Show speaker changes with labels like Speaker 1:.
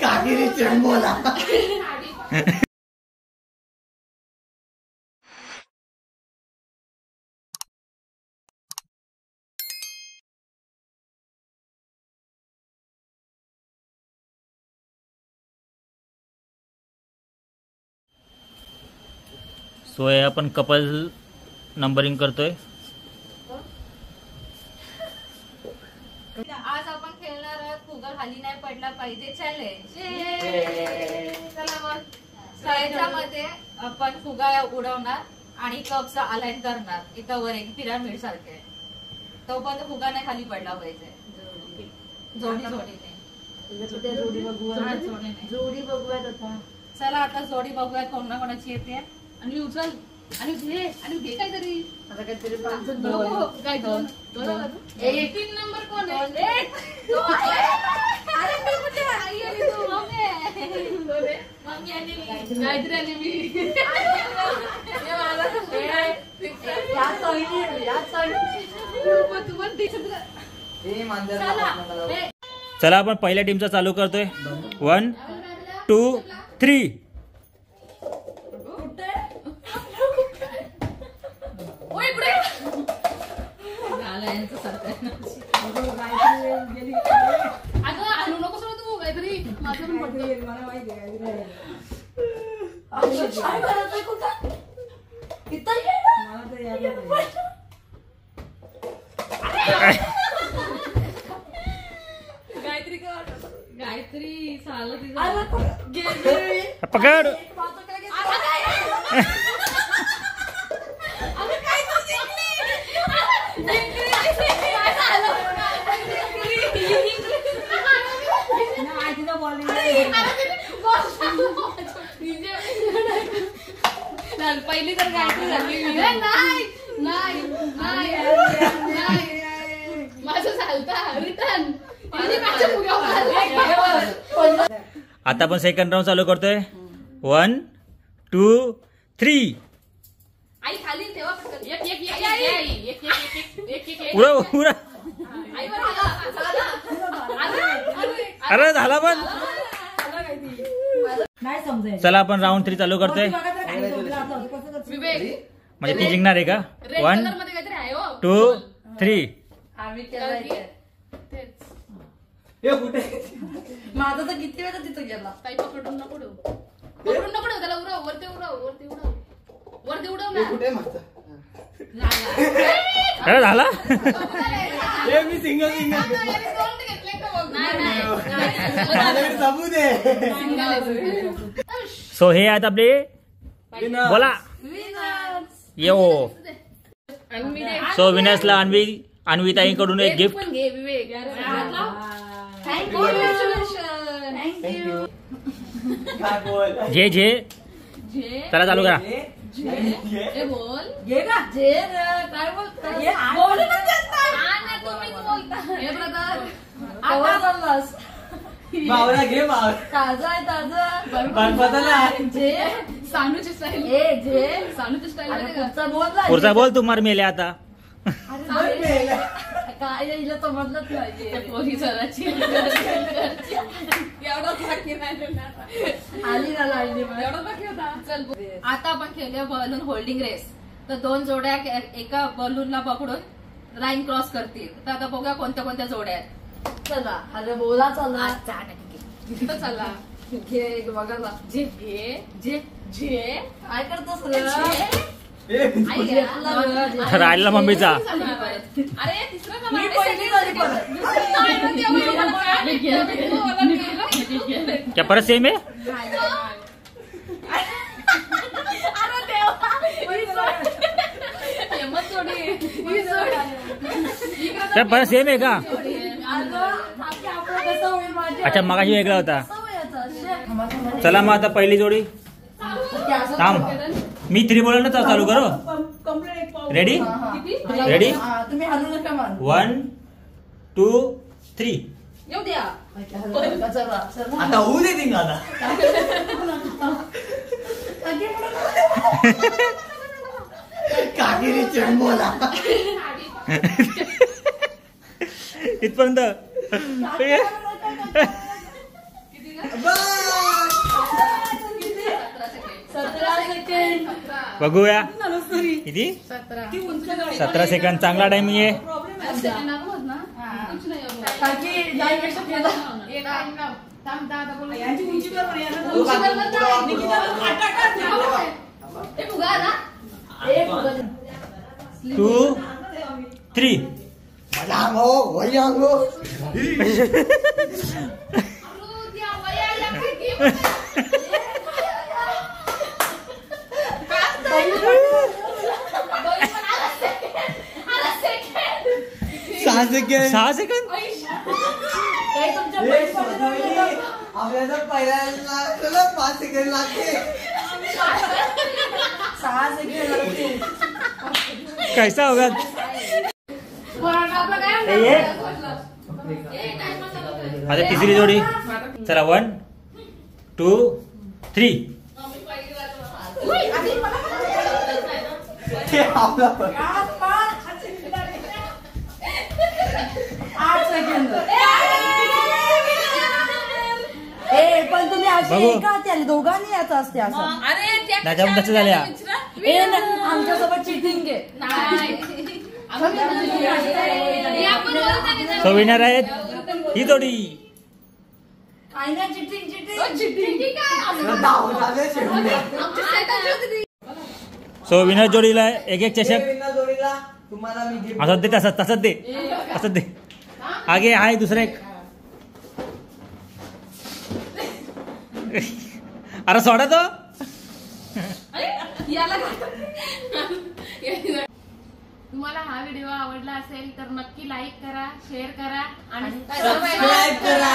Speaker 1: कागिरी चढमोला
Speaker 2: so हे आपण couple numbering करतोय.
Speaker 3: आज आपण खेळणार आहोत फुगा खाली नाही पडला पाहिजे चॅलेंज. चला मग त्याच्यामध्ये आपण फुगा उडवणार आणि कपचा अलाइन करणार. इथं वर एक पिरामिड सारखे तो पण फुगा नाही खाली पडला पाहिजे. जोडी बघूयात आता. चला आता जोडी बघूयात कोणा कोणाची येते. आणि उचल आणि घे काहीतरी आता काहीतरी 5 काय 2 एक 3 नंबर कोण आहे. अरे मी कुठे आई आली तू मम्मी आणि गायत्री आणि मी हे माझा या तू पण दिसत
Speaker 2: चला आपण पहिल्या टीमचा चालू करतोय. 1 2 3
Speaker 3: आणू नको सर तू काहीतरी माझं पण पडतं. मला माहिती गायत्री
Speaker 2: पकड.
Speaker 3: पहिली तर गायत्री झाली. नाही माझं चालता रिटर्न.
Speaker 2: आता आपण सेकंड राऊंड चालू करतोय. 1 2 3
Speaker 3: आई खाली ठेवा पटकन.
Speaker 2: उरा अरे झाला पण. चला आपण राऊंड 3 चालू करतोय. म्हणजे ती जिंकणार आहे का. 1 2 3
Speaker 3: माझा तर किती वेळा तिथं गेला. काही पकडून नको त्याला उडव. वरती उडव ना.
Speaker 2: अरे झाला.
Speaker 1: मी सिंगल
Speaker 2: सो हे आहेत आपले बोला यो. सो विनर्सला अन्विताईकडून एक गिफ्ट. जे जे चला चालू करा.
Speaker 1: मावळा घे
Speaker 3: ताजा आहे ताजा. सानूची स्टाईल. सानूची स्टाईल
Speaker 2: पुढचा बोल तुम्हाला मेले आता.
Speaker 3: काय येईल तो बदलत नाही. आता आपण खेळूया बलून होल्डिंग रेस. तर 2 जोड्या एका बलूनला पकडून लाईन क्रॉस करतील. तर आता बघूया कोणत्या कोणत्या जोड्या आहेत. चला अरे बोला चला चला घे बघा. जे काय करतोस
Speaker 2: राहिला मम्मीचा.
Speaker 3: अरे
Speaker 2: क्या परत सेम आहे. क्या परत सेम आहे का. अच्छा मगाशी वेगळा होता. चला मग आता पहिली जोडी. थांब मी 3 बोला ना चालू करो. रेडी 1 2 3
Speaker 3: येऊ द्या.
Speaker 1: आता होऊ दे ती आता. कागिरी चढमोला
Speaker 2: इथपर्यंत बघूया किती 17 सेकंद. चांगला टायमिंग आहे. Two 3 6 second.
Speaker 1: आपल्याला पहिल्यांदा 5 सेकंड लागते. 6 सेकंड लागते.
Speaker 2: कैसा होगा. आता तिसरी जोडी. चला 1 2 3.
Speaker 1: पण तुम्ही अशी का त्याला दोघांनी याचं असते असं.
Speaker 2: त्याच्यामध्ये कसं झाल्या.
Speaker 1: आमच्यासोबत चिटिंग आहे.
Speaker 2: सो विनर आहेत ही जोडी. सो विनर जोडीला एक चषक. असं दे तसंच दे असं दे. आगे आहे दुसरं एक. अरे सोडा तो.
Speaker 3: तुम्हाला हा व्हिडिओ आवडला असेल तर नक्की लाईक करा, शेअर करा आणि
Speaker 1: सबस्क्राईब करा.